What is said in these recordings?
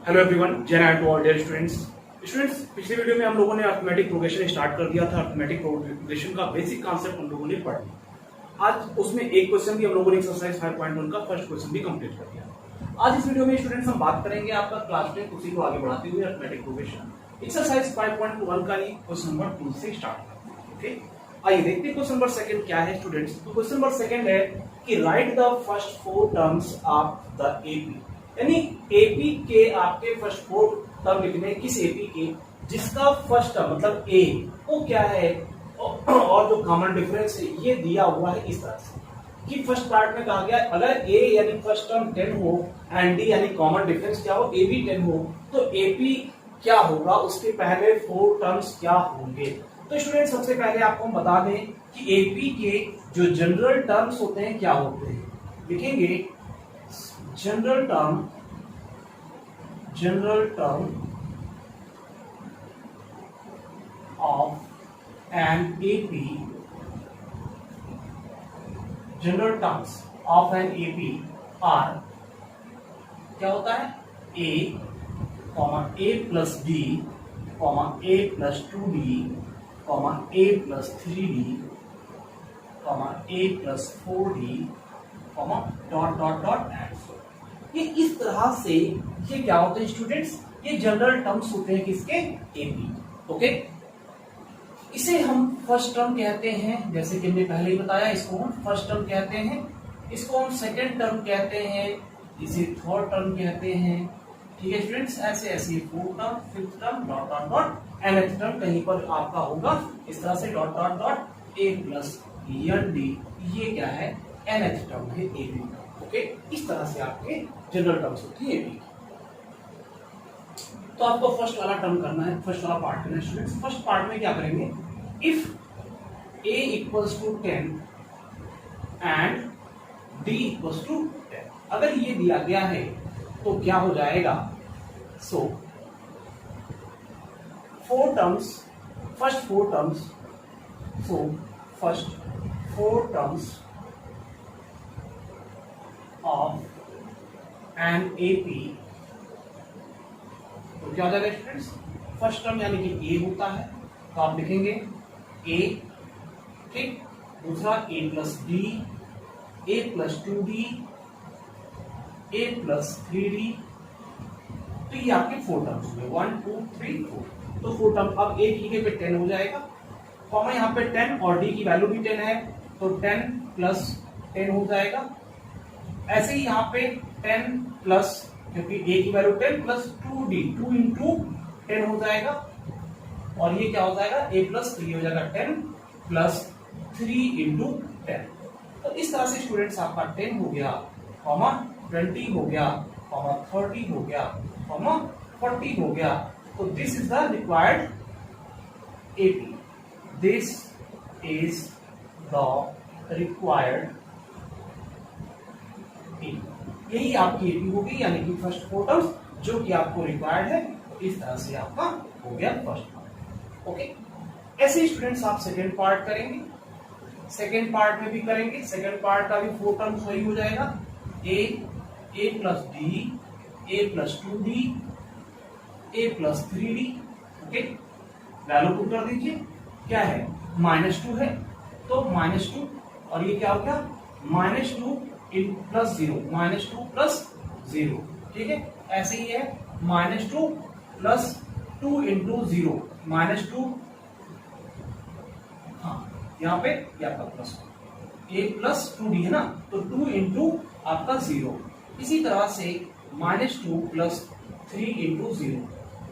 Hello everyone, Jai Hind to all dear students. पिछले video में हम लोगों ने अर्थमेटिक प्रोग्रेशन स्टार्ट कर दिया था। अर्थमेटिक प्रोग्रेशन का बेसिक कॉन्सेप्ट हम लोगों ने पढ़ लिया। आज उसमें एक क्वेश्चन भी हम लोगों ने एक्सरसाइज 5.1 का फर्स्ट क्वेश्चन भी कंप्लीट कर दिया। आज इस वीडियो में स्टूडेंट्स हम बात करेंगे आपका क्लास 10 उसी को आगे बढ़ाते हुए अर्थमेटिक प्रोग्रेशन एक्सरसाइज 5.1 का ही क्वेश्चन नंबर 2 से स्टार्ट करते हैं। ओके, आइए देखते हैं क्वेश्चन नंबर सेकंड क्या है स्टूडेंट्स। तो क्वेश्चन नंबर सेकंड है कि right the first 4 terms of the AP, यानी एपी के आपके फर्स्ट 4 टर्म लिखने, किस एपी के जिसका फर्स्ट टर्म मतलब ए वो क्या है और जो कॉमन डिफरेंस है ये दिया हुआ है इस तरह से कि फर्स्ट पार्ट में कहा गया अगर ए यानी फर्स्ट टर्म 10 हो एंड डी यानी कॉमन डिफरेंस क्या हो ए भी 10 हो तो एपी क्या होगा, उसके पहले 4 टर्म्स क्या होंगे। तो स्टूडेंट सबसे पहले आपको हम बता दें कि एपी के जो जनरल टर्म्स होते हैं क्या होते हैं, लिखेंगे general term of an AP, general terms of an AP are क्या होता है a plus d a plus 2डी ए प्लस 3डी ए प्लस 4डी डॉट डॉट डॉट एंड। ये इस तरह से ये क्या होते हैं स्टूडेंट्स, ये जनरल टर्म्स होते हैं किसके एपी। ओके, इसे हम फर्स्ट टर्म कहते हैं, जैसे कि हमने पहले ही बताया इसको हम फर्स्ट टर्म कहते हैं, इसको हम सेकंड टर्म कहते हैं, इसे थर्ड टर्म कहते हैं। ठीक है स्टूडेंट्स, ऐसे ऐसे fourth term, fifth term, dot dot dot nth term कहीं पर आपका होगा इस तरह से dot dot dot a plus n d, ये क्या है एनथ टर्म है एपी का। ओके, इस तरह से आपके जनरल टर्म्स होती है एपी। तो आपको फर्स्ट वाला टर्म करना है, फर्स्ट वाला पार्ट करना है स्टूडेंट्स। फर्स्ट पार्ट में क्या करेंगे, if a equals to 10 and d equals to 10, अगर ये दिया गया है तो क्या हो जाएगा। सो 4 terms, first 4 terms, so first 4 terms of an AP, तो क्या हो जाएगा स्टूडेंट्स, फर्स्ट टर्म यानी कि ए होता है तो आप लिखेंगे ए, ठीक, दूसरा ए प्लस डी, ए प्लस 2डी, ए प्लस 3डी, तो ये आपके 4 टर्म्स हुए 1 2 3 4। तो 4 टर्म अब ए की जगह पे 10 हो जाएगा, कॉमा यहाँ पे 10 और डी की वैल्यू भी 10 है तो 10 प्लस 10 हो जाएगा। ऐसे ही यहाँ पे 10 प्लस, क्योंकि a की वैल्यू 10 प्लस 2d 2 इंटू 10 हो जाएगा और ये क्या हो जाएगा a प्लस 3 हो जाएगा 10 प्लस 3 इंटू 10। तो इस तरह से स्टूडेंट्स आपका 10 हो गया, कॉमा 20 हो गया, कॉमा 30 हो गया, कॉमा 40 हो गया। तो this is the required AP, this is the required, यही आपकी एपी होगी, यानी कि फर्स्ट 4 टर्म्स जो कि आपको रिक्वायर्ड है। इस तरह से आपका हो गया फर्स्ट पार्ट। ओके, ऐसे स्टूडेंट्स आप सेकंड पार्ट करेंगे, सेकंड पार्ट में भी करेंगे, सेकंड पार्ट का भी 4 टर्म्स वही हो जाएगा ए प्लस डी, ए प्लस 2डी, ए प्लस 3डी। ओके, वैल्यू पुट कर दीजिए, क्या है -2 है तो -2 और ये क्या हो गया -2 प्लस 0, -2 प्लस 0, ठीक है। ऐसे ही है -2 प्लस 2 इंटू 0, -2, हाँ यहाँ पे ये आपका प्लस a प्लस 2d है ना, तो 2 इंटू आपका 0। इसी तरह से -2 प्लस 3 इंटू 0,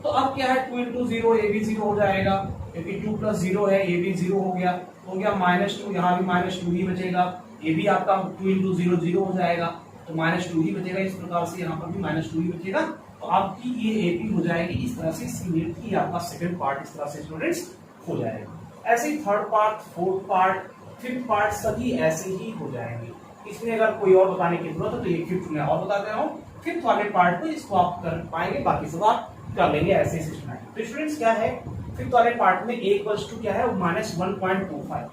तो अब क्या है 2 इंटू 0 ए भी 0 हो जाएगा, क्योंकि 2 प्लस 0 है ए भी 0 हो गया, -2, यहाँ भी -2 ही बचेगा, ये भी आपका 2 इंटू 0 0 हो जाएगा तो -2 ही बचेगा। इस प्रकार से यहाँ पर भी -2 ही बचेगा, तो आपकी ये एपी हो जाएगी इस तरह से। सीनियर की आपका सेकंड पार्ट इस तरह से स्टूडेंट्स हो जाएगा। ऐसे ही third part, fourth part, fifth part सभी ऐसे ही हो जाएंगे। इसमें अगर कोई और बताने की जरूरत है तो ये फिफ्थ में और बता दे रहा हूँ, फिफ्थ वाले पार्ट को इसको आप कर पाएंगे, बाकी सब आप कर लेंगे ऐसे सिस्टमैटिक। तो स्टूडेंट्स क्या है फिफ्थ वाले पार्ट में a इक्वल्स टू क्या है -1.25,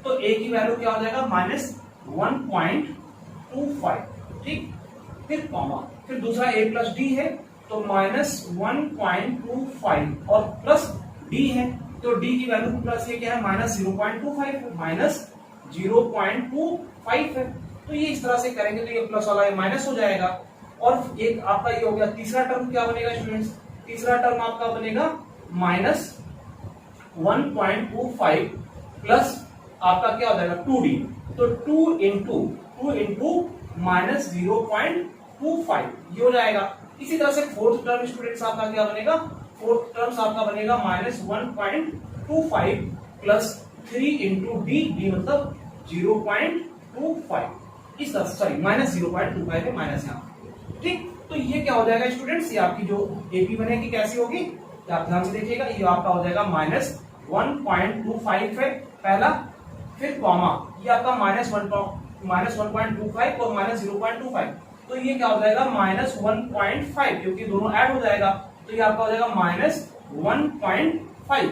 तो a की वैल्यू क्या हो जाएगा -1.25, ठीक। फिर कॉमा, फिर दूसरा a प्लस डी है तो -1.25 और प्लस डी है, तो डी की वैल्यू प्लस ये क्या है -0.25 -0.25 है। तो ये इस तरह से करेंगे तो ये प्लस वाला ये माइनस हो जाएगा। और एक आपका ये हो गया, तीसरा टर्म क्या बनेगा स्टूडेंट्स, तीसरा टर्म आपका बनेगा -1.25 प्लस आपका क्या हो जाएगा 2d, तो 2 इंटू -0.25 ये हो जाएगा। इसी तरह से फोर्थ टर्म स्टूडेंट्स आपका क्या बनेगा, फोर्थ टर्म्स आपका बनेगा -1.25 प्लस 3 इंटू डी, डी मतलब 0.25, इस तरह सॉरी -0.25 है माइनस यहाँ, ठीक। तो ये क्या हो जाएगा स्टूडेंट्स, ये आपकी जो एपी बनेगी कैसी होगी, तो आप ध्यान से देखिएगा, ये आपका हो जाएगा -1.25 है पहला, फिर कॉमा ये आपका -1.25 और -0.25, तो ये क्या हो जाएगा -1.5 क्योंकि दोनों ऐड हो जाएगा, तो ये आपका हो जाएगा -1.5।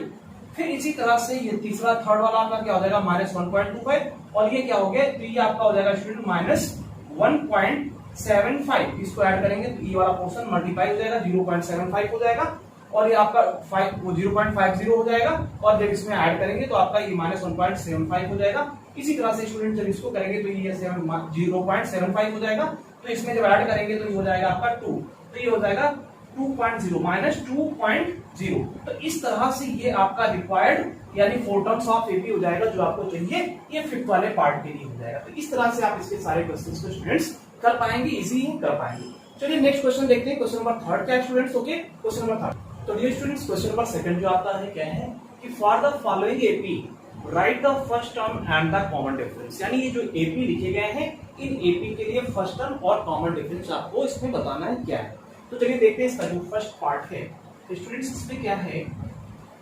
फिर इसी तरह से ये तीसरा थर्ड वाला आपका क्या हो जाएगा -1.25 और ये क्या हो गया, तो ये आपका हो जाएगा स्टूडेंट -1.75, इसको ऐड करेंगे तो ये वाला पोर्शन मल्टीप्लाई हो जाएगा 0.75 हो जाएगा और ये आपका 0.50 हो जाएगा और जब इसमें ऐड करेंगे तो आपका ये -1.75 हो जाएगा। इसी तरह से स्टूडेंट जब इसको करेंगे तो ये 0.75 हो जाएगा, तो इसमें जब ऐड करेंगे तो ये हो जाएगा आपका 2, तो ये हो जाएगा 2.0 -2.0। तो इस तरह से ये आपका रिक्वायर्ड यानी 4 टर्म्स ऑफ एपी हो जाएगा जो आपको चाहिए, ये फिफ्थ वाले पार्ट के लिए हो जाएगा। तो इस तरह से आप इसके सारे क्वेश्चंस को स्टूडेंट्स कर पाएंगे, इजी कर पाएंगे। चलिए नेक्स्ट क्वेश्चन देखते हैं, क्वेश्चन नंबर 3 क्या है स्टूडेंट्स, ओके क्वेश्चन नंबर 3। तो डियर स्टूडेंट्स क्वेश्चन नंबर 2 जो आता है क्या है कि for the following AP right the first term and the common difference, यानी ये जो एपी लिखे गए हैं इन एपी के लिए फर्स्ट टर्म और कॉमन डिफरेंस आपको इसमें बताना है क्या है। तो चलिए देखते हैं इसका जो फर्स्ट पार्ट है तो स्टूडेंट्स इसमें क्या है,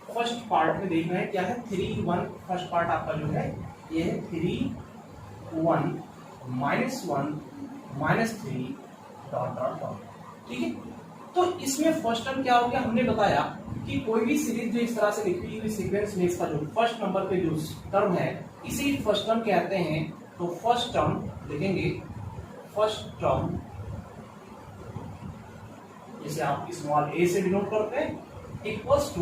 फर्स्ट पार्ट में देखना है क्या है 3 1, फर्स्ट पार्ट आपका जो है ये है 3 1 -1 -3 डॉट डॉट डॉट, ठीक है। तो इसमें फर्स्ट टर्म क्या हो गया, हमने बताया कि कोई भी सीरीज जो इस तरह से लिखी हुई सीक्वेंस में इसका जो फर्स्ट नंबर पे जो टर्म है इसी फर्स्ट टर्म कहते हैं। तो फर्स्ट टर्म लिखेंगे, फर्स्ट टर्म जैसे आप स्मॉल a से डिनोट करते हैं इक्वल्स टू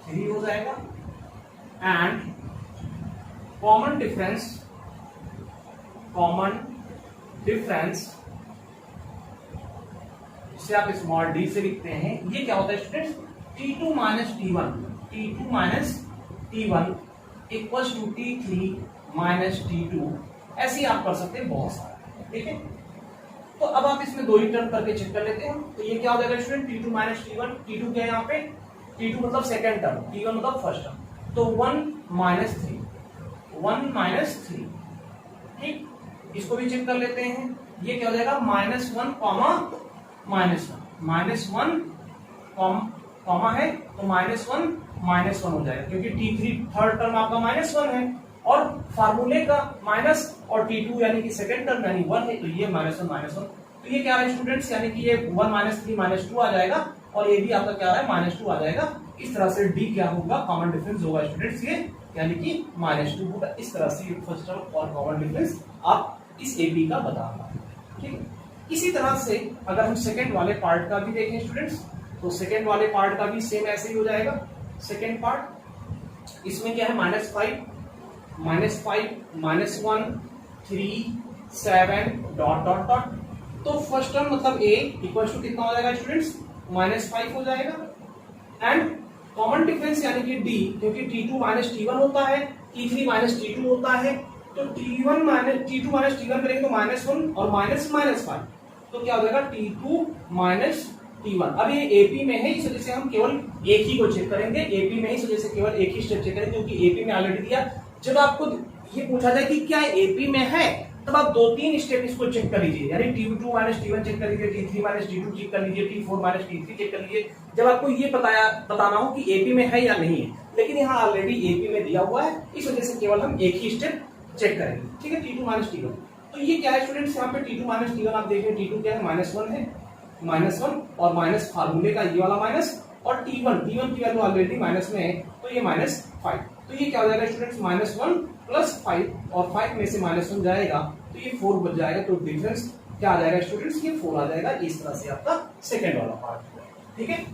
3 हो जाएगा एंड कॉमन डिफरेंस जिसे आप स्मॉल d से लिखते हैं, ये क्या होता है students t2 t1 equals to t3 t2, ऐसे ही आप कर सकते हैं बहुत सारे, ठीक है। तो अब आप इसमें दो ही टर्म करके चेक कर लेते हैं। तो ये क्या हो जाएगा स्टूडेंट t2 t1, t2 क्या है यहाँ पे, t2 मतलब सेकेंड टर्म, t1 मतलब फर्स्ट टर्म, तो 1 -3, ठीक। इसको भी चेक कर लेते हैं, ये क्या हो जाएगा -1 -1 कॉमा है तो -1 हो जाएगा क्योंकि t3 थर्ड टर्म आपका -1 है और फार्मूले का माइनस और t2 यानी कि सेकंड टर्म यानी 1 है, तो ये -1 तो ये क्या है स्टूडेंट्स, यानी कि ये 1 -3 -2 आ जाएगा और ये भी आपका क्या है -2 आ जाएगा। इस तरह से d क्या होगा, कॉमन डिफरेंस होगा स्टूडेंट्स ये, यानी कि -2 होगा। इस तरह से फर्स्ट टर्म और कॉमन डिफरेंस आप इस AB का बता पाए, ठीक है। इसी तरह से अगर हम सेकंड वाले पार्ट का भी देखें स्टूडेंट्स, तो सेकंड वाले पार्ट का भी सेम ऐसे ही हो जाएगा। सेकंड पार्ट इसमें क्या है -5 -1 3 7 डॉट डॉट डॉट, तो फर्स्ट टर्म मतलब a इक्वल टू कितना हो जाएगा स्टूडेंट्स -5 हो जाएगा एंड कॉमन डिफरेंस यानी कि d, क्योंकि t2 t1 होता है, t3 t2 होता है, तो t2 t1 करेंगे तो -1 और -5, तो क्या हो जाएगा t2 t1। अब ये AP में है, इस वजह से हम केवल एक ही को चेक करेंगे, AP में इस वजह से केवल एक ही स्टेप चेक करेंगे क्योंकि AP में ऑलरेडी दिया। जब आपको ये पूछा जाए कि क्या AP में है तब आप 2-3 स्टेप इसको चेक कर लीजिए, यानी t2 t1 चेक कर लीजिए, t3 t2 चेक कर लीजिए, t4 t3 चेक कर लीजिए, जब आपको ये बताना हो कि AP में है या नहीं है। लेकिन यहाँ ऑलरेडी AP में दिया हुआ है, इस वजह से केवल हम एक ही स्टेप चेक करेंगे, ठीक है। t2 t1, तो ये क्या है स्टूडेंट्स, यहाँ पे t2 t1 आप देखें, t2 क्या है -1 है, -1 और माइनस फार्मूले का ये वाला माइनस और t1 की वैल्यू ऑलरेडी माइनस में है, तो ये -5, तो ये क्या हो जाएगा स्टूडेंट्स -1 + 5 और 5 में से -1 जाएगा तो ये 4 बच जाएगा, तो डिफरेंस क्या आ जाएगा स्टूडेंट्स, ये 4 आ जाएगा। इस तरह से आपका सेकेंड वाला पार्ट। ठीक है,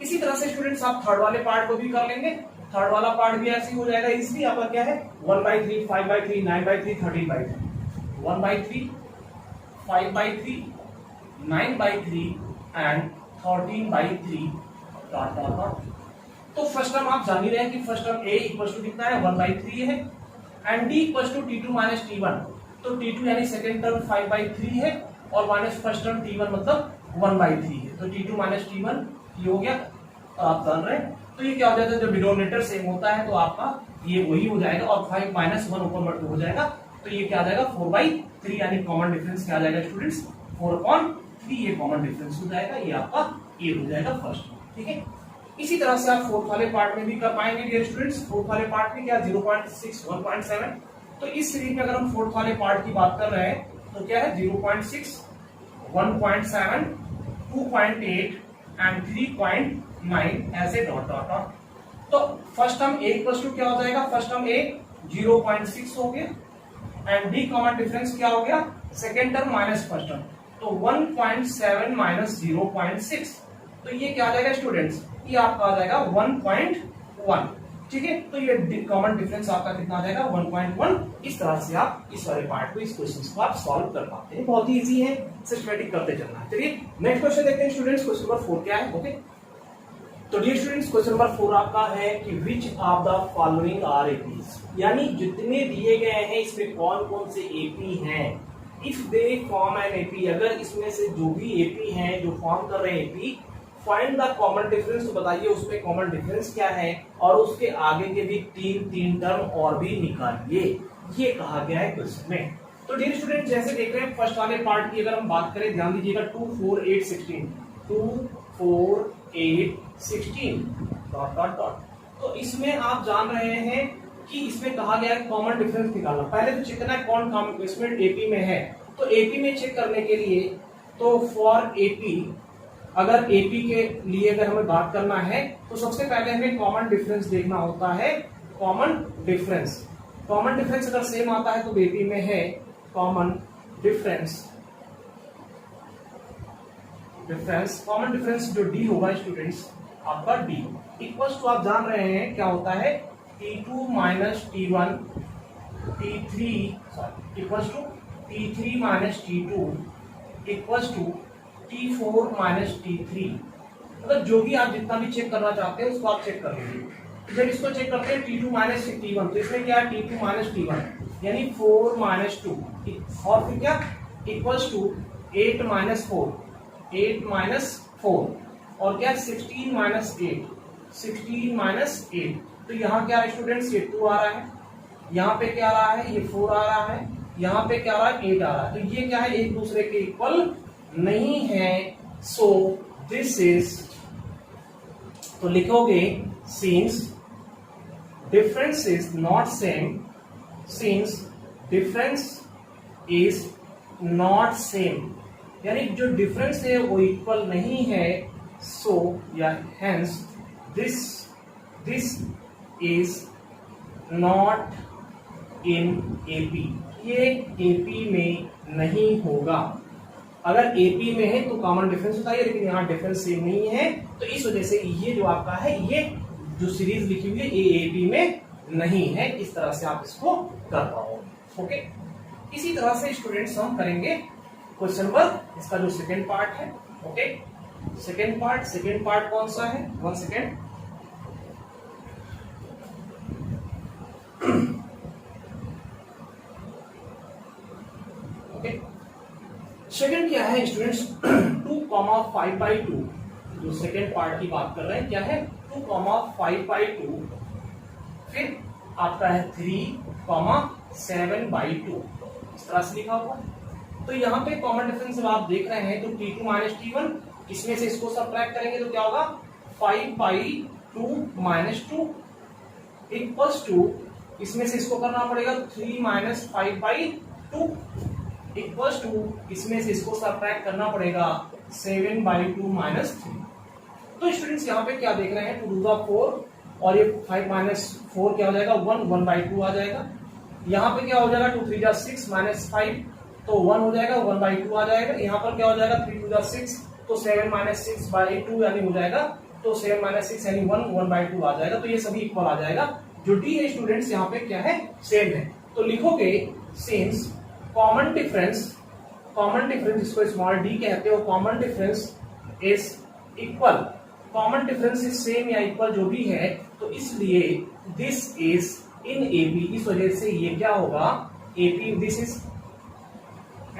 इसी तरह से स्टूडेंट्स आप थर्ड वाले पार्ट को भी कर लेंगे। थर्ड वाला पार्ट भी ऐसे ही हो जाएगा, इसलिए आपका क्या है 1/3, 5/3, 9/3, 13/3, 1/3, 5/3, 9/3 एंड 13/3 डॉट डॉट डॉट। तो फर्स्ट टर्म आप जान ही रहे हैं कि first term a equal to कितना है 1/3 है and d equal to t2 minus t1। तो t2 यानी सेकेंड टर्म 5/3 है और माइनस फर्स्ट टर्म t1 मतलब 1/3 है। तो t2 माइनस t1 ये हो गया, आप जान रहे हैं। तो ये क्या हो जाता है, जब डिनोमिनेटर सेम होता है तो आपका ये वही हो जाएगा और 5 माइनस 1 ऊपर हो जाएगा। तो ये क्या आ जाएगा 4/3 यानी कॉमन डिफरेंस क्या आ जाएगा स्टूडेंट्स 4/3, ये कॉमन डिफरेंस हो जाएगा, ये आपका ये हो जाएगा फर्स्ट। ठीक है, इसी तरह से आप फोर्थ वाले पार्ट में भी कर पाएंगे डियर स्टूडेंट्स। फोर्थ वाले पार्ट में क्या 0.6, 1.7। तो इस सीरीज में अगर हम फोर्थ वाले पार्ट की बात कर रहे हैं तो क्या है 0.6, 1.7, 2.8 एंड 3.9 ऐसे डॉट डॉट डॉट। तो first term a equal to क्या हो जाएगा, फर्स्ट टर्म a 0.6 हो गया एंड d कॉमन डिफरेंस क्या हो गया second term minus first term, तो 1.7 माइनस 0.6। तो ये क्या आ जाएगा स्टूडेंट्स, ये आपका आ जाएगा 1.1। ठीक है, तो ये कॉमन डिफरेंस आपका कितना आ जाएगा 1.1। इस तरह से आप इस वाले पार्ट को, इस क्वेश्चन को आप सॉल्व कर पाते हैं। बहुत ही इजी है, सिस्टमैटिक करते चलना है। चलिए नेक्स्ट क्वेश्चन देखते हैं स्टूडेंट्स। क्वेश्चन नंबर 4 क्या है। ओके, तो डियर स्टूडेंट्स क्वेश्चन नंबर 4 आपका है कि which of the following are APs, यानी जितने दिए गए हैं इसमें कौन कौन से एपी हैं। If they form an AP, अगर इसमें से जो भी एपी हैं जो फॉर्म कर रहे हैं AP, find the common difference. तो बताइए उसमें कॉमन डिफरेंस क्या है और उसके आगे के भी तीन टर्म और भी निकालिए, ये कहा गया है क्वेश्चन में। तो डियर स्टूडेंट जैसे देख रहे हैं फर्स्ट वाले पार्ट की अगर हम बात करें, ध्यान दीजिएगा 2, 4, 8, 16, 2, 4, 8, 16 डॉट डॉट डॉट। तो इसमें आप जान रहे हैं कि इसमें कहा गया है कॉमन डिफरेंस निकालना। पहले तो चेक करना है कौन इसमें एपी में है। तो एपी में चेक करने के लिए तो फॉर एपी, अगर एपी के लिए अगर हमें बात करना है तो सबसे पहले हमें कॉमन डिफरेंस देखना होता है। कॉमन डिफरेंस अगर सेम आता है तो एपी में है कॉमन डिफरेंस कॉमन डिफरेंस जो डी होगा स्टूडेंट्स आपका डी इक्वल्स टू, आप जान रहे हैं क्या होता है T2 minus T1, T3 equals to T3 minus T2 equals to T4 minus T3। मतलब जो भी आप जितना भी चेक करना चाहते हैं उसको आप चेक कर लीजिए। जब इसको चेक करते हैं T2 माइनस T1, तो इसमें क्या है T2 माइनस T1 यानी 4 माइनस 2 और फिर क्या इक्वल्स टू 8 माइनस 4, 8 माइनस 4 और क्या 16 माइनस 8, 16 माइनस 8। तो यहाँ क्या है स्टूडेंट्स, ये 2 आ रहा है, यहाँ पे क्या आ रहा है ये 4 आ रहा है, यहाँ पे क्या आ रहा है 8 आ रहा है। तो ये क्या है एक दूसरे के इक्वल नहीं है। सो दिस इज, तो लिखोगे since difference is not same, since difference is not same यानी जो डिफरेंस है वो इक्वल नहीं है। सो या hence this is not in AP, ये एपी में नहीं होगा। अगर एपी में है तो कॉमन डिफरेंस होता है, लेकिन यहाँ डिफरेंस सेम नहीं है, तो इस वजह से ये जो आपका है ये जो सीरीज लिखी हुई है ये एपी में नहीं है। इस तरह से आप इसको कर पाओगे। ओके, इसी तरह से स्टूडेंट्स हम करेंगे क्वेश्चन नंबर, इसका जो सेकेंड पार्ट है। ओके, सेकेंड पार्ट कौन सा है, 1 सेकेंड। ओके, सेकेंड क्या है स्टूडेंट्स 2,5/2, जो सेकेंड पार्ट की बात कर रहे हैं क्या है 2,5/2, फिर आपका है 3,7/2, इस तरह से लिखा हुआ। तो यहाँ पे कॉमन डिफरेंस जब आप देख रहे हैं तो T2 माइनस T1, इसमें से इसको सब्ट्रैक्ट करेंगे तो क्या होगा 5/2 माइनस 2 इक्वल्स टू, इसमें से इसको करना पड़ेगा 3 माइनस 5/2 इक्वल्स टू, इसमें से इसको सब्ट्रैक्ट करना पड़ेगा 7/2 माइनस 3। तो स्टूडेंट्स यहाँ पे क्या देख रहे हैं 2 2 4 और ये 5 माइनस 4 क्या हो जाएगा 1/2 आ जाएगा। यहाँ पे क्या हो जाएगा 2 3 6 माइनस 5 तो 1 हो जाएगा 1/2 आ जाएगा। यहाँ पर क्या हो जाएगा 3 2 6 तो 7 माइनस 6/2 यानी हो जाएगा, तो 7 माइनस 6 यानी 1/2 आ जाएगा। तो ये सभी इक्वल आ जाएगा। जो डी है स्टूडेंट्स यहाँ पे क्या है, सेम है। तो लिखोगे सिंस कॉमन डिफरेंस इसको स्मॉल डी कहते हो, common difference is equal, common difference is same या इक्वल जो भी है, तो इसलिए दिस इज इन एपी, इस वजह से ये क्या होगा, AP, this is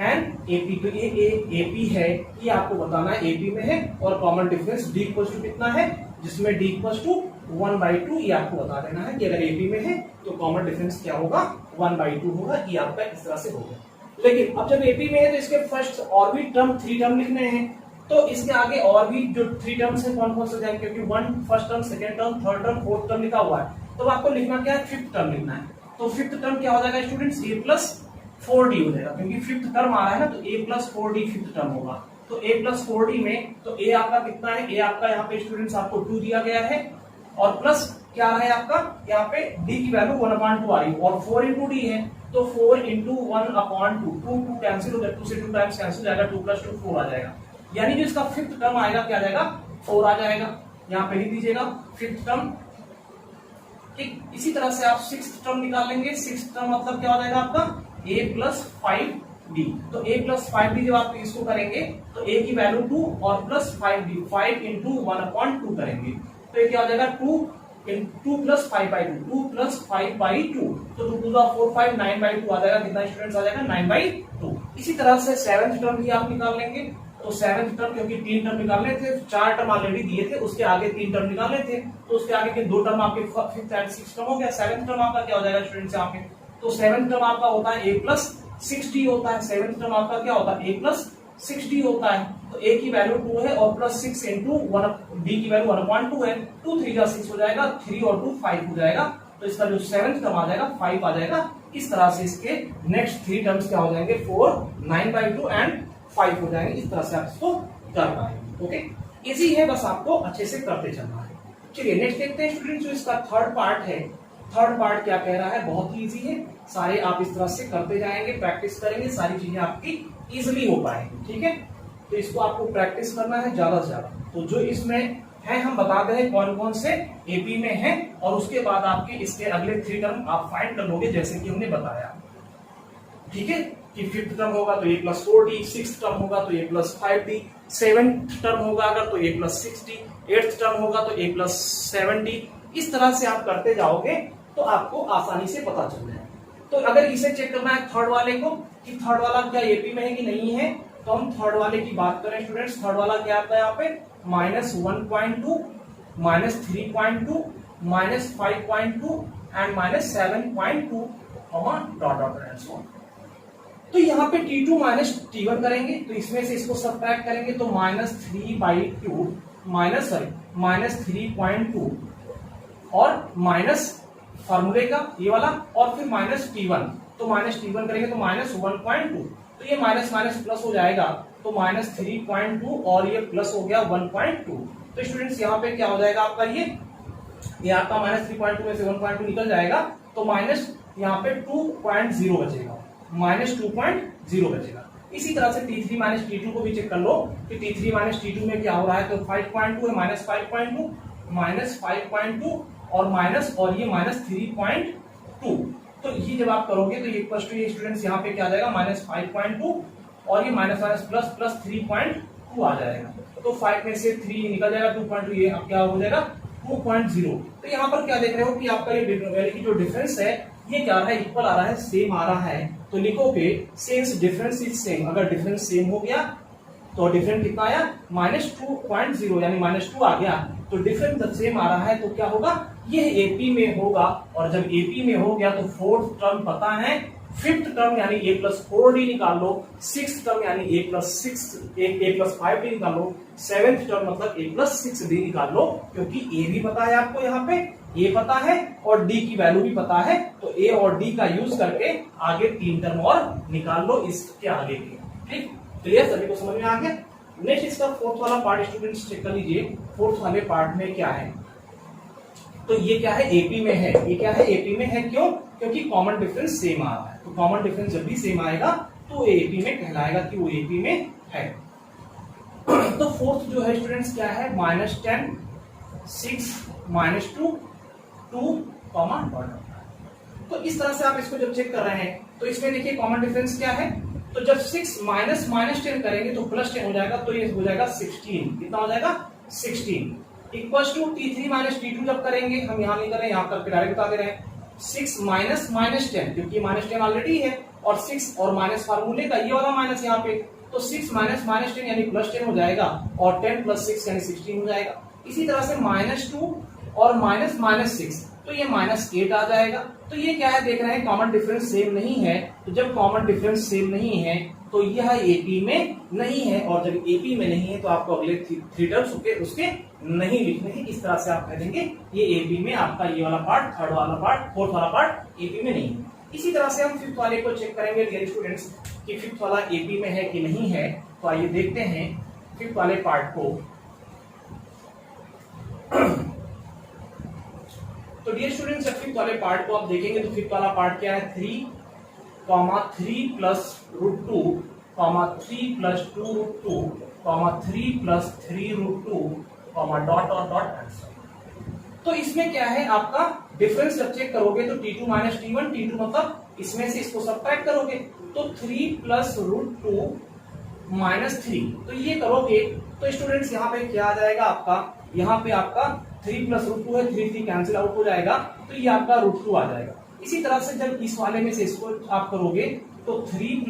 an AP. तो ये एपी है, ये आपको बताना है एपी में है, और common difference d equal to कितना है, जिसमें डी इक्वल टू 1/2, ये आपको बता देना है कि अगर एपी में है तो कॉमन डिफरेंस क्या होगा, 1/2 होगा। ये आपका इस तरह से होगा। लेकिन अब जब एपी में है तो इसके फर्स्ट और भी टर्म 3 टर्म लिखने हैं, तो इसके आगे और भी जो 3 टर्म्स है कौन कौन से जाएंगे, क्योंकि 1 first term, second term, third term, fourth term लिखा हुआ है, तो आपको लिखना क्या है, 5th टर्म लिखना है। तो 5th टर्म क्या हो जाएगा स्टूडेंट्स, a प्लस 4d हो जाएगा, क्योंकि 5th टर्म आ रहा है ना, तो a plus 4d 5th term होगा। तो a प्लस 4d में तो a आपका कितना है, a आपका यहाँ पे स्टूडेंट्स आपको 2 दिया गया है, और प्लस क्या है आपका, यहाँ पे d की वैल्यू 1/2 आ रही है, और 4 इंटू डी है, तो 4 इंटू 1/2, 2 कैंसिल हो जाएगा, 2 से 2 टाइम्स कैंसिल हो जाएगा, 2 प्लस 2 4 आ जाएगा। यानी जो इसका 5th टर्म आएगा क्या आ जाएगा, 4 आ जाएगा। यहाँ पे लिख दीजिएगा 5th टर्म। ठीक, इसी तरह से आप 6th टर्म निकाल लेंगे। 6th टर्म मतलब क्या हो जाएगा आपका, a प्लस 5d। तो a प्लस 5d जब आप इसको करेंगे तो a की वैल्यू 2 और प्लस 5d, 5 इंटू 1/2 करेंगे, तो ये क्या हो जाएगा, 2 प्लस 5/2, 2 प्लस 5/2, तो 2 2 4 5 9/2 आ जाएगा। कितना स्टूडेंट्स आ जाएगा, 9/2। इसी तरह से 7th टर्म भी आप निकाल लेंगे। तो 7th टर्म, क्योंकि 3 टर्म निकालने थे, 4 टर्म ऑलरेडी दिए थे, उसके आगे 3 टर्म निकालने थे, तो उसके आगे के 2 टर्म आपके 5th एंड 6th टर्म हो गया। 7th टर्म आपका क्या हो जाएगा स्टूडेंट्स यहाँ पे, तो 7th टर्म आपका होता है a प्लस 6d होता है। 7th टर्म आपका क्या होता है, a प्लस 6d होता है। तो a की वैल्यू 2 है, और प्लस 6 इंटू 1 d की वैल्यू 1/2 है, 2 3 जा 6 हो जाएगा, 3 और 2 5 हो जाएगा। तो इसका जो 7th टर्म आ जाएगा 5 आ जाएगा। इस तरह से इसके नेक्स्ट 3 टर्म्स क्या हो जाएंगे, 4, 9/2 एंड 5 हो जाएंगे। इस तरह से आप इसको कर पाएंगे। ओके, इजी है, बस आपको अच्छे से करते चलना है। चलिए नेक्स्ट देखते हैं स्टूडेंट्स, जो इसका थर्ड पार्ट है। थर्ड पार्ट क्या कह रहा है, बहुत ही इजी है, सारे आप इस तरह से करते जाएंगे, प्रैक्टिस करेंगे, सारी चीजें आपकी इजीली हो पाएंगी। ठीक है, तो इसको आपको प्रैक्टिस करना है ज्यादा से ज्यादा। तो जो इसमें है हम बताते हैं कौन कौन से एपी में है, और उसके बाद आपके इसके अगले 3 टर्म आप फाइंड कर लोगे, जैसे कि हमने बताया। ठीक है, कि 5th टर्म होगा तो a plus 4d, 6th term होगा तो a plus 5d, 7th term होगा अगर तो a plus 6d, 8th term होगा तो a प्लस 7d। इस तरह से आप करते जाओगे तो आपको आसानी से पता चल जाएगा। तो अगर इसे चेक करना है थर्ड वाले को, कि थर्ड वाला क्या एपी में है कि नहीं है, तो हम थर्ड वाले की बात करें स्टूडेंट्स। थर्ड वाला क्या आता है यहाँ पे, -1.2, -3.2, -5.2 and -7.2, dot dot and so on. तो यहाँ पे T2 माइनस T1 करेंगे, तो इसमें से इसको सब्ट्रैक्ट करेंगे तो -3/2 -3.2 और माइनस फॉर्मूले का ये वाला, और फिर -T1, तो -T1 करेंगे तो -1.2, तो ये माइनस माइनस प्लस हो जाएगा, तो -3.2 और ये प्लस हो गया 1.2। तो स्टूडेंट्स यहाँ पे क्या हो जाएगा आपका, ये आपका -3.2 में से 1.2 निकल जाएगा, तो माइनस यहाँ पे 2.0 बचेगा, -2.0 बचेगा। इसी तरह से T3 माइनस T2 को भी चेक कर लो कि T3 माइनस T2 में क्या हो रहा है, तो 5.2 है, -5.2, -5.2 और माइनस, और ये -3.2। तो ये जब आप करोगे तो ये प्लस टू, ये स्टूडेंट्स यहाँ पे क्या आ जाएगा, -5.2 और ये माइनस माइनस प्लस प्लस 3.2 आ जाएगा। तो 5 में से 3 निकल जाएगा, 2.2, ये अब क्या हो जाएगा 2.0। तो यहाँ पर क्या देख रहे हो कि आपका ये जो डिफरेंस है ये क्या आ रहा है, इक्वल आ रहा है, सेम आ रहा है। तो लिखोगे सिंस डिफरेंस इज सेम, अगर डिफरेंस सेम हो गया तो डिफरेंस कितना आया, -2.0 यानी -2 आ गया, तो डिफरेंस जब सेम आ रहा है तो क्या होगा, ये एपी में होगा। और जब एपी में हो गया तो 4th टर्म पता है, 5th टर्म यानी a प्लस 4d निकाल लो, 6th टर्म यानी a प्लस 5d निकाल लो, 7th टर्म मतलब a प्लस 6d निकाल लो, क्योंकि a भी पता है आपको, यहाँ पे a पता है और d की वैल्यू भी पता है, तो a और d का यूज करके आगे 3 टर्म और निकाल लो इसके आगे के। ठीक, क्लियर, सभी को समझ में आ गया। नेक्स्ट इसका 4th वाला पार्ट स्टूडेंट्स चेक कर लीजिए। 4th वाले पार्ट में क्या है, तो ये क्या है, एपी में है। ये क्या है, एपी में है, क्यों, क्योंकि कॉमन डिफरेंस सेम आ रहा है। तो कॉमन डिफरेंस जब भी सेम आएगा तो एपी में कहलाएगा कि वो एपी में है। तो फोर्थ जो है स्टूडेंट्स क्या है, -10, 6, -2, 2, डॉट। तो इस तरह से आप इसको जब चेक कर रहे हैं तो इसमें देखिए कॉमन डिफरेंस क्या है, तो जब 6 माइनस -10 करेंगे तो +10 हो जाएगा, तो ये हो जाएगा 16। कितना हो जाएगा, 16 equals to T3 minus T2 जब करेंगे, हम यहाँ नहीं कर रहे हैं, यहाँ करके डायरेक्ट बता दे रहे हैं, 6 माइनस -10 क्योंकि -10 ऑलरेडी है और 6 और माइनस फार्मूले का ये वाला माइनस यहाँ पे, तो 6 माइनस -10 यानी +10 हो जाएगा और 10 + 6 यानी 16 हो जाएगा। इसी तरह से -2 और -6 तो ये -8 आ जाएगा। तो ये क्या है देख रहे हैं, कॉमन डिफरेंस सेम नहीं है, तो जब कॉमन डिफरेंस सेम नहीं है तो यह एपी में नहीं है, और जब एपी में नहीं है तो आपको अगले 3 टर्म्स उसके नहीं लिखने हैं। इस तरह से आप कह देंगे ये एपी में आपका ये वाला पार्ट, थर्ड वाला पार्ट, फोर्थ वाला पार्ट एपी में नहीं है। इसी तरह से हम फिफ्थ वाले को चेक करेंगे डियर स्टूडेंट्स कि फिफ्थ वाला एपी में है कि नहीं है। तो आइए देखते हैं फिफ्थ वाले पार्ट को। तो डियर स्टूडेंट्स जब फिफ्थ वाले पार्ट को आप देखेंगे तो फिफ्थ वाला पार्ट क्या है, 3, 3 + √2, 3 + 2√2, 3 + 3√2, डॉट। तो इसमें क्या है आपका डिफरेंस जब चेक करोगे तो T2 माइनस T1, T2 मतलब इसमें से इसको सब्ट्रैक्ट करोगे तो 3 + √2 -3, तो ये करोगे तो स्टूडेंट्स यहाँ पे क्या आ जाएगा आपका, यहाँ पे आपका 3 + √2 है, 3 कैंसिल आउट हो जाएगा, तो ये आपका √2 आ जाएगा। इसी तरह से जब इस वाले में से इसको आप करोगे तो 3 +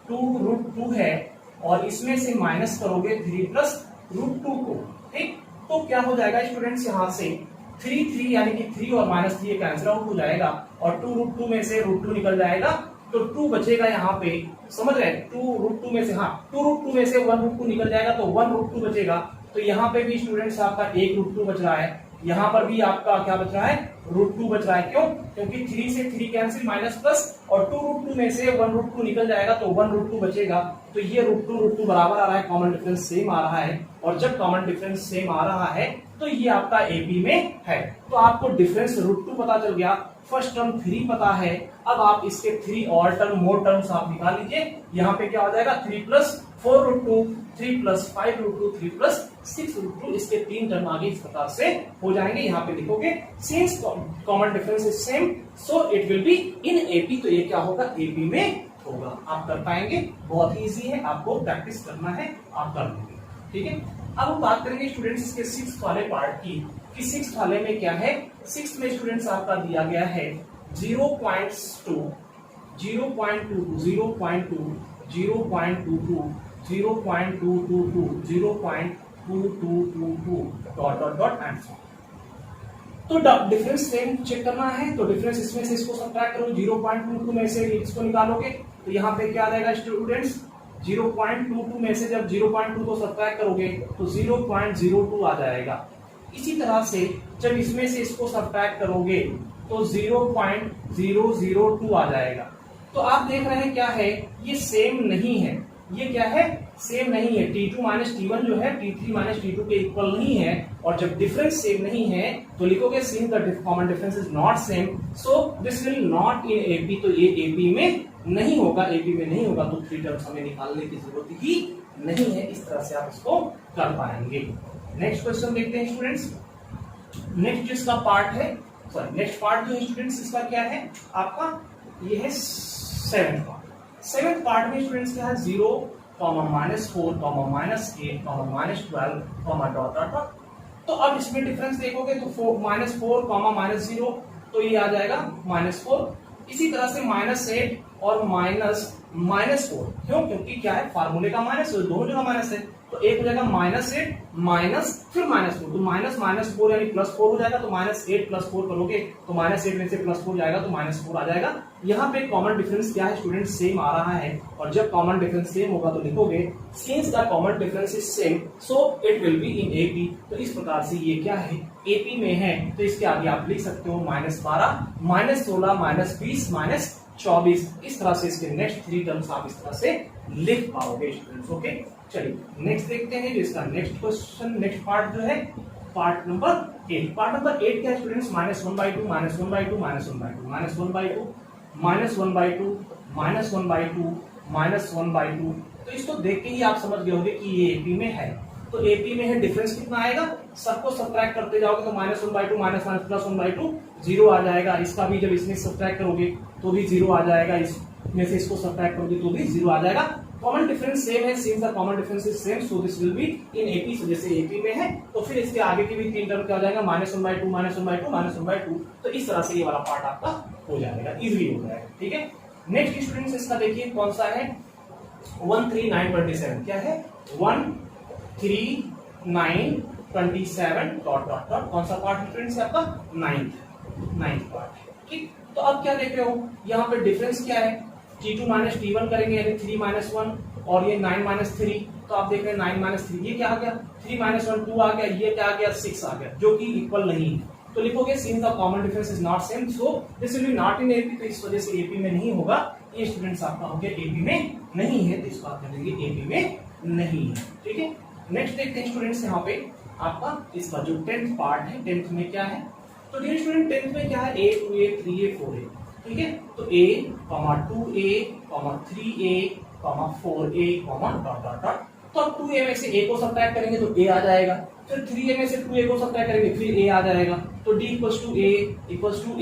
2√2 है और इसमें से माइनस करोगे 3 + √2 को, ठीक। तो क्या हो जाएगा स्टूडेंट्स, यहाँ से 3 यानी कि 3 और -3 कैंसिल आउट हो जाएगा और 2√2 में से √2 निकल जाएगा तो 2 बचेगा यहाँ पे, समझ रहे हैं, 2√2 में से, हाँ 2√2 में से 1√2 निकल जाएगा तो 1√2 बचेगा। तो यहाँ पे भी स्टूडेंट्स आपका 1√2 बच रहा है, यहाँ पर भी आपका क्या बच रहा है, √2 बच रहा है। क्यों, क्योंकि 3 से 3 कैंसिल माइनस प्लस और 2√2 में से 1√2 निकल जाएगा तो 1√2 बचेगा। तो ये √2 बराबर आ रहा है, कॉमन डिफरेंस सेम आ रहा है, और जब कॉमन डिफरेंस सेम आ रहा है तो ये आपका एपी में है। तो आपको डिफरेंस √2 पता चल गया, फर्स्ट टर्म 3 पता है। अब आप इसके 3 और टर्म, मोर टर्म्स आप निकाल लीजिए। यहाँ पे क्या हो जाएगा, 3 + 4√2, 3 + 5√2, 3 + 6√2, इसके 3 टर्म आगे इस प्रकार से हो जाएंगे। यहाँ पे लिखोगे since common difference is same so it will be in AP, तो ये क्या होगा, एपी में होगा। आप कर पाएंगे, बहुत ही इजी है, आपको प्रैक्टिस करना है, आप कर लेंगे, ठीक है। अब हम बात करेंगे स्टूडेंट्स इसके 6th वाले पार्ट की, कि 6th वाले में क्या है। 6th में स्टूडेंट्स आपका दिया गया है 0.2, 0.22, 0.2, 0.22, 0.222, 0.2222, डॉट एंड सो। तो डिफरेंस सेम चेक करना है, तो डिफरेंस इसमें से इसको सब्ट्रैक्ट करो, 0.22 में से इसको निकालोगे तो यहाँ पे क्या आ जाएगा स्टूडेंट्स, 0.22 में से जब 0.2 को सब्ट्रैक्ट करोगे तो 0.02 आ जाएगा। इसी तरह से जब इसमें से इसको सब्ट्रैक्ट करोगे तो 0.002 आ जाएगा। तो आप देख रहे हैं क्या है, ये सेम नहीं है, ये क्या है, सेम नहीं है। T2 माइनस T1 जो है T3 माइनस T2 के इक्वल नहीं है, और जब डिफरेंस सेम नहीं है तो लिखोगे since the common difference is not same so this will not in AP, तो ये एपी में नहीं होगा, एपी में नहीं होगा, तो 3 टर्म्स हमें निकालने की जरूरत ही नहीं है। इस तरह से आप इसको कर पाएंगे। नेक्स्ट क्वेश्चन देखते हैं स्टूडेंट्स। नेक्स्ट जिसका पार्ट है, सॉरी नेक्स्ट पार्ट जो है स्टूडेंट्स इसका क्या है आपका, ये है 7th पार्ट। 7th पार्ट में स्टूडेंट्स क्या है, 0, -4, -8, -12, डॉट। तो अब इसमें डिफरेंस देखोगे तो -4, -0 तो ये आ जाएगा -4। इसी तरह से -8 और -4, क्यों, क्योंकि क्या है, फार्मूले का माइनस, दोनों जगह माइनस है, तो एक हो जाएगा -8 माइनस फिर -4, तो -4 यानी +4 हो जाएगा। तो -8 + 4 करोगे तो -8 में से +4 जाएगा तो -4 आ जाएगा। यहाँ पे कॉमन डिफरेंस क्या है स्टूडेंट, सेम आ रहा है, और जब कॉमन डिफरेंस सेम होगा तो लिखोगे since the common difference is same so it will be in AP. तो इस प्रकार से ये क्या है, एपी में है, तो इसके आगे आप लिख सकते हो -12, -16, -20, -24। इस तरह से इसके नेक्स्ट 3 टर्म्स आप इस तरह से लिख पाओगे स्टूडेंट्स। ओके, चलिए नेक्स्ट देखते हैं जो इसका नेक्स्ट क्वेश्चन, नेक्स्ट पार्ट जो है पार्ट नंबर 8। पार्ट नंबर 8 क्या है स्टूडेंट्स, -1/2, -1/2, -1/2, -1/2, -1/2, -1/2, -1/2। तो इसको देख के ही आप समझ गए होंगे कि ये एपी में है। तो एपी में है डिफरेंस कितना आएगा, सबको सब्ट्रैक्ट करते जाओगे तो -1/2 माइनस प्लस 1/2 जीरो आ जाएगा। इसका भी जब इसमें सब्ट्रैक्ट करोगे तो भी जीरो आ जाएगा, इसमें से इसको सब्ट्रैक्ट करोगे तो भी जीरो आ जाएगा। कॉमन डिफरेंस सेम है, since the common difference is same so this will be in AP. So जैसे एपी में है तो फिर इसके आगे की भी तीन टर्म क्या हो जाएगा, -1/2 -1/2 -1/2। तो इस तरह से ये वाला पार्ट आपका हो जाएगा, इजीली हो जाएगा। ठीक है, नेक्स्ट स्टूडेंट्स इसका देखिए कौन सा है, 13927 क्या है, 13927 डॉट डॉट डॉट, कौन सा पार्ट स्टूडेंट्स है आपका, नाइन्थ पार्ट। ठीक, तो अब क्या देख रहे हो, यहाँ पे डिफरेंस क्या है, T2 माइनस T1 करेंगे यानी 3 - 1 और ये 9 - 3, तो आप देख रहे हैं 9 - 3 ये क्या आ गया, 3 - 1 2 आ गया, ये क्या आ गया 6 आ गया, जो कि इक्वल नहीं है। तो लिखोगे since the common difference is not same so this will be not in AP, तो इस वजह से एपी में नहीं होगा। ये स्टूडेंट्स आपका हो गया एपी में नहीं है, तो इसको आप कह देंगे एपी में नहीं है। ठीक है, नेक्स्ट देखते हैं स्टूडेंट्स यहाँ पे आपका इसका जो 10th पार्ट है, 10th में क्या है, तो डियर स्टूडेंट 10th में क्या है, a 2a 3a 4a। ठीक है, तो a, 2a, 3a, 4a, dot dot dot. तो अब 2a में से a को सब्ट्रैक्ट करेंगे तो a आ जाएगा, फिर 3a में से 2a को सब्ट्रैक्ट करेंगे फिर a आ जाएगा, तो d इक्वल्स टू a,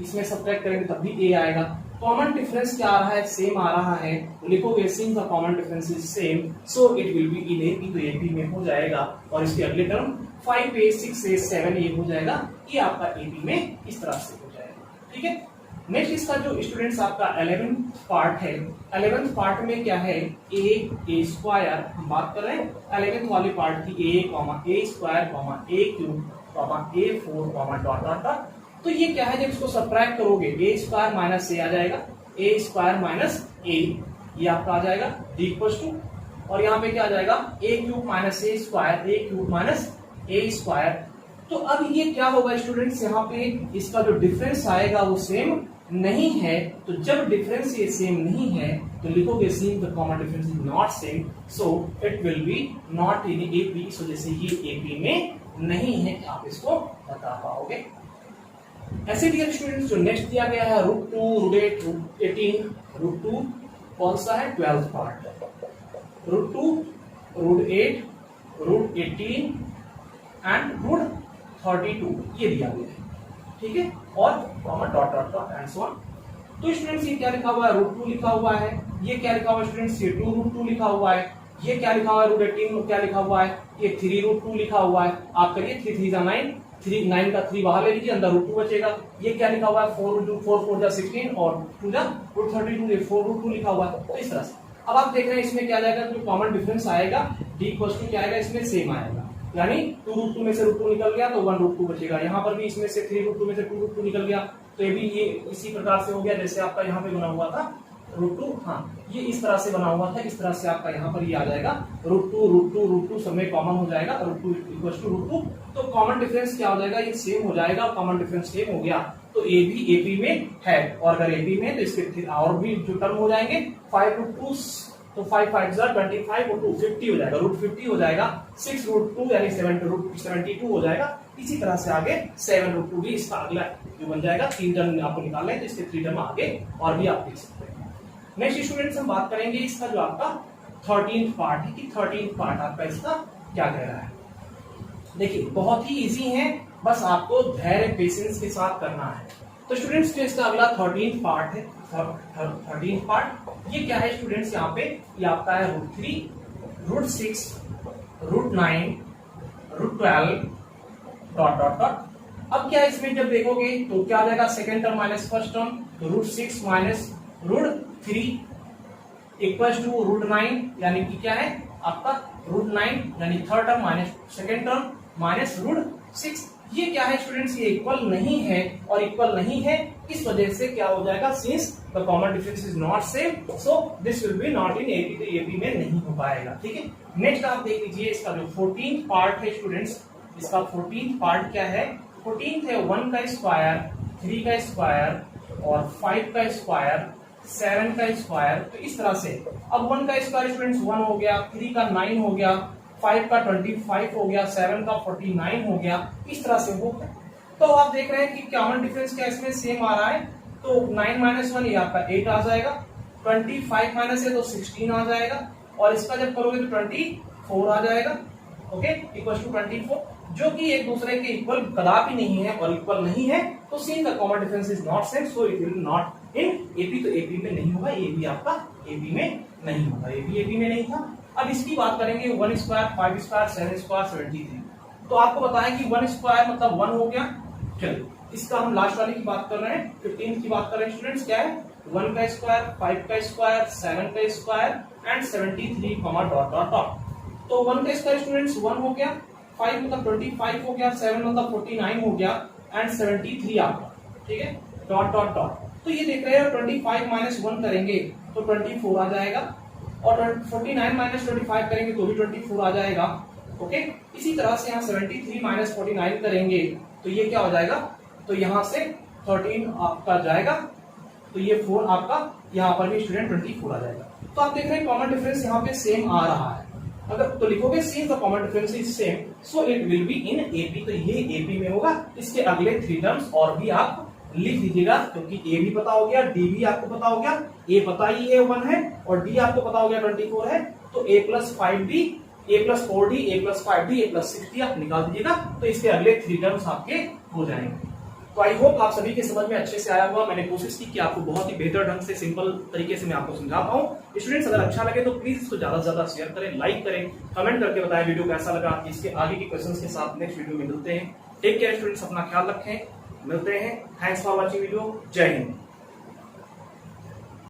इसमें सब्ट्रैक्ट करेंगे तब भी a आएगा। कॉमन डिफरेंस क्या आ रहा है, सेम आ रहा है, लिखोगे since the common difference is same so it will be in AP, तो एपी में हो जाएगा। और इसके अगले टर्म 5a 6a 7a हो जाएगा, ये आपका एपी में इस तरह से हो जाएगा। ठीक है, नेक्स्ट इसका जो स्टूडेंट्स आपका 11th पार्ट है, 11th पार्ट में क्या है, a स्क्वायर, हम बात कर रहे हैं 11th वाले पार्ट की, a square a cube a4 dot dot dot. तो ये क्या है, जब इसको सब्ट्रैक्ट करोगे a स्क्वायर माइनस a आ जाएगा, a स्क्वायर माइनस a ये आपका आ जाएगा d इक्वल्स टू, और यहाँ पे क्या आ जाएगा a cube minus a square, a cube minus a square. तो अब ये क्या होगा स्टूडेंट्स, यहाँ पे इसका जो डिफरेंस आएगा वो सेम नहीं है, तो जब डिफरेंस ये सेम नहीं है तो लिखोगे since the common difference is not same so it will be not in AP. So जैसे ये एपी में नहीं है, आप इसको बता पाओगे। ऐसे डियर स्टूडेंट्स जो नेक्स्ट दिया गया है √2, √8, √18, √2 कौन सा है, 12th पार्ट, √2, √8, √18 एंड √32 ये दिया गया है। ठीक है, और common dot dot dot and so on. तो स्टूडेंट्स ये क्या लिखा हुआ है, √2 लिखा हुआ है, ये क्या लिखा हुआ है स्टूडेंट्स, ये 2√2 लिखा हुआ है, ये क्या लिखा हुआ है √18 क्या लिखा हुआ है, ये 3√2 लिखा हुआ है। आप करिए 3 3 जा 9, 3 9 का 3 बाहर ले लीजिए, अंदर √2 बचेगा। ये क्या लिखा हुआ है 4 4 जा 16 और 2 जा √32, ये 4√2 लिखा हुआ है। तो इस तरह से अब आप देख रहे हैं इसमें क्या जाएगा, जो कॉमन डिफरेंस आएगा d इक्वल्स टू क्या आएगा, इसमें सेम आएगा, यानी 2√2 में से √2 निकल गया तो 1√2 बचेगा। यहाँ पर भी इसमें से 3√2 में से 2√2 निकल गया, तो ये भी ये इसी प्रकार से हो गया जैसे आपका यहाँ पे बना हुआ था √2, हाँ ये इस तरह से बना हुआ था, इस तरह से आपका यहाँ पर ये आ जाएगा √2 सब में कॉमन हो जाएगा, √2 इक्वल्स टू √2। तो कॉमन डिफरेंस क्या हो जाएगा, ये सेम हो जाएगा, कॉमन डिफरेंस सेम हो गया तो ए भी एपी में है, और अगर एपी में तो इसके और भी जो टर्म हो जाएंगे 5√2, तो 5 5 25 और 2 50 हो जाएगा, √50 हो जाएगा, 6√2 यानी 72 हो जाएगा। इसी तरह से आगे 7√2 भी इसका अगला जो बन जाएगा, 3 टर्म आपको निकालना है तो इसके 3 टर्म आगे और भी आप लिख सकते हैं। नेक्स्ट स्टूडेंट्स हम बात करेंगे इसका जो आपका 13th पार्ट है कि 13th पार्ट आपका इसका क्या कह रहा है। देखिए बहुत ही इजी है, बस आपको धैर्य पेशेंस के साथ करना है। तो स्टूडेंट्स जो इसका अगला 13th पार्ट है, 13th पार्ट ये क्या है स्टूडेंट्स, यहाँ पे ये आपका है √3, √6, √9, √12 डॉट डॉट डॉट। अब क्या इसमें जब देखोगे तो क्या आ जाएगा, second term minus first term, तो √6 माइनस √3 इक्वल्स टू √9 यानी कि क्या है आपका √9 यानी third term minus second term minus √6। ये क्या है स्टूडेंट्स, ये इक्वल नहीं है, और इक्वल नहीं है इस वजह से क्या हो जाएगा, since the common difference is not same so this will be not in AP, तो एपी में नहीं हो पाएगा। ठीक है, नेक्स्ट आप देख लीजिए इसका जो 14th पार्ट है स्टूडेंट्स, इसका 14th पार्ट क्या है, 14th है 1 का स्क्वायर, 3 का स्क्वायर और 5 का स्क्वायर, 7 का स्क्वायर। तो इस तरह से अब 1 का स्क्वायर स्टूडेंट्स 1 हो गया, 3 का 9 हो गया, 5 का 25 हो गया, 7 का 49 हो गया, इस तरह से हो गया। तो आप देख रहे हैं कि कॉमन डिफरेंस क्या इसमें सेम आ रहा है, तो 9 - 1 ये आपका 8 आ जाएगा, 25 माइनस है तो 16 आ जाएगा, और इसका जब करोगे तो 24 आ जाएगा, ओके इक्वल टू 24, जो कि एक दूसरे के इक्वल कदापि नहीं है और इक्वल नहीं है, तो since the common difference is not same so it will not in AP, तो एपी में नहीं होगा, ए भी आपका एपी में नहीं होगा, ए भी एपी में नहीं था। अब इसकी बात करेंगे 1 स्क्वायर 5 स्क्वायर 7 स्क्वायर 73, तो आपको बताया कि 1 स्क्वायर मतलब 1 हो गया। चलिए इसका हम लास्ट वाले की बात कर रहे हैं, 15 की बात कर रहे हैं स्टूडेंट्स, क्या है 1 का स्क्वायर 5 का स्क्वायर 7 का square and 73 comma dot dot dot. तो 1 का स्क्वायर स्टूडेंट्स 1 हो गया, 5 मतलब 25 हो गया, 7 मतलब 49 हो गया एंड 73 आपका, ठीक है डॉट डॉट डॉट। तो ये देख रहे हैं 25 माइनस 1 करेंगे तो 24 आ जाएगा, और 49 माइनस 25 करेंगे तो भी 24 आ जाएगा। ओके इसी तरह से यहाँ 73 माइनस 49 करेंगे तो ये क्या हो जाएगा, तो यहाँ से 13 आपका जाएगा, तो ये 4 आपका यहाँ पर भी स्टूडेंट 24 आ जाएगा। तो आप देख रहे हैं कॉमन डिफरेंस यहाँ पे सेम आ रहा है। अगर तो लिखोगे since the common difference is same so it will be in AP, तो ये एपी में होगा। इसके अगले 3 टर्म्स और भी आप लिख दीजिएगा, क्योंकि ए भी पता हो गया, डी भी आपको पता हो गया, ए पता ही है 1 है और डी आपको पता हो गया 24 है, तो a plus 5d a plus 4d a plus 5d a plus 6d आप निकाल दीजिएगा, तो इसके अगले 3 टर्म्स आपके हो जाएंगे। तो आई होप आप सभी के समझ में अच्छे से आया होगा। मैंने कोशिश की कि आपको बहुत ही बेहतर ढंग से सिंपल तरीके से मैं आपको समझा पाऊं। स्टूडेंट्स अगर अच्छा लगे तो प्लीज इसको ज्यादा से ज्यादा शेयर करें, लाइक करें, कमेंट करके बताएं वीडियो कैसा लगा। इसके आगे के क्वेश्चंस के साथ नेक्स्ट वीडियो में मिलते हैं। टेक केयर स्टूडेंट्स, अपना ख्याल रखें, मिलते हैं। Thanks for watching video. जय हिंद।